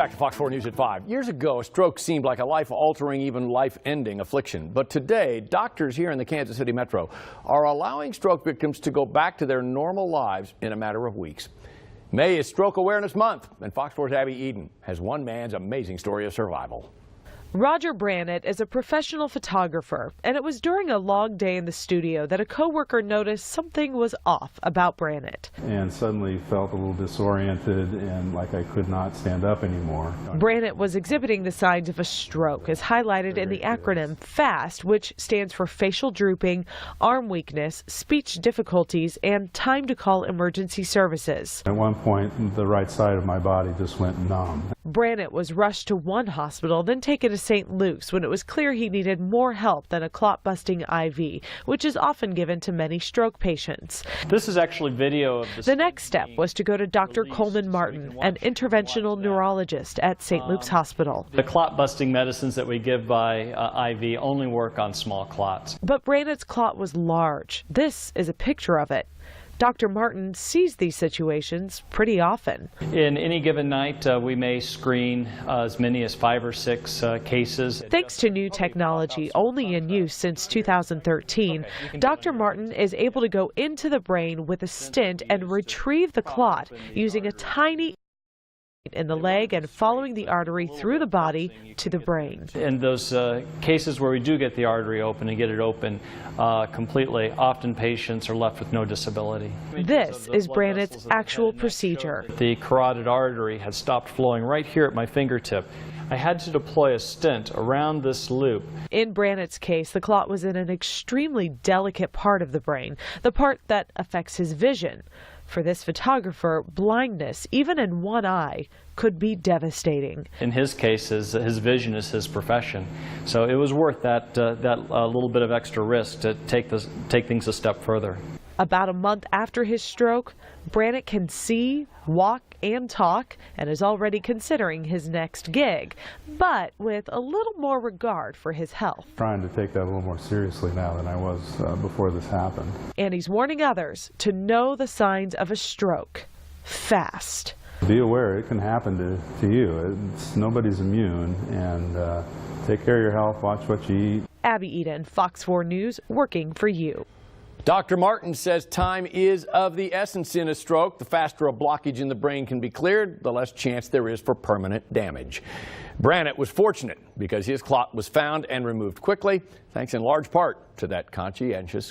Back to Fox 4 News at 5. Years ago, a stroke seemed like a life-altering, even life-ending affliction. But today, doctors here in the Kansas City metro are allowing stroke victims to go back to their normal lives in a matter of weeks. May is Stroke Awareness Month, and Fox 4's Abby Eden has one man's amazing story of survival. Roger Brannett is a professional photographer, and it was during a long day in the studio that a coworker noticed something was off about Brannett. And suddenly felt a little disoriented and like I could not stand up anymore. Brannett was exhibiting the signs of a stroke, as highlighted in the acronym FAST, which stands for facial drooping, arm weakness, speech difficulties, and time to call emergency services. At one point, the right side of my body just went numb. Brannett was rushed to one hospital, then taken to St. Luke's when it was clear he needed more help than a clot-busting IV, which is often given to many stroke patients. This is actually video of the next step was to go to Dr. Coleman Martin, an interventional neurologist at St. Luke's Hospital. The clot-busting medicines that we give by IV only work on small clots. But Brannett's clot was large. This is a picture of it. Dr. Martin sees these situations pretty often. In any given night, we may screen as many as 5 or 6 cases. Thanks to new technology only in use since 2013, Dr. Martin is able to go into the brain with a stent and retrieve the clot using a tiny in the leg and following the artery through the body to the brain. In those cases where we do get the artery open and get it open completely, often patients are left with no disability. This is Brannett's actual procedure. The carotid artery had stopped flowing right here at my fingertip. I had to deploy a stent around this loop. In Brannett's case, the clot was in an extremely delicate part of the brain, the part that affects his vision. For this photographer, blindness, even in one eye, could be devastating. In his case, his vision is his profession, so it was worth that little bit of extra risk to take things a step further. About a month after his stroke, Brannett can see, walk, and talk, and is already considering his next gig, but with a little more regard for his health. Trying to take that a little more seriously now than I was before this happened. And he's warning others to know the signs of a stroke fast. Be aware it can happen to you. Nobody's immune, and take care of your health, watch what you eat. Abby Eden, Fox 4 News, working for you. Dr. Martin says time is of the essence in a stroke. The faster a blockage in the brain can be cleared, the less chance there is for permanent damage. Brannett was fortunate because his clot was found and removed quickly, thanks in large part to that conscientious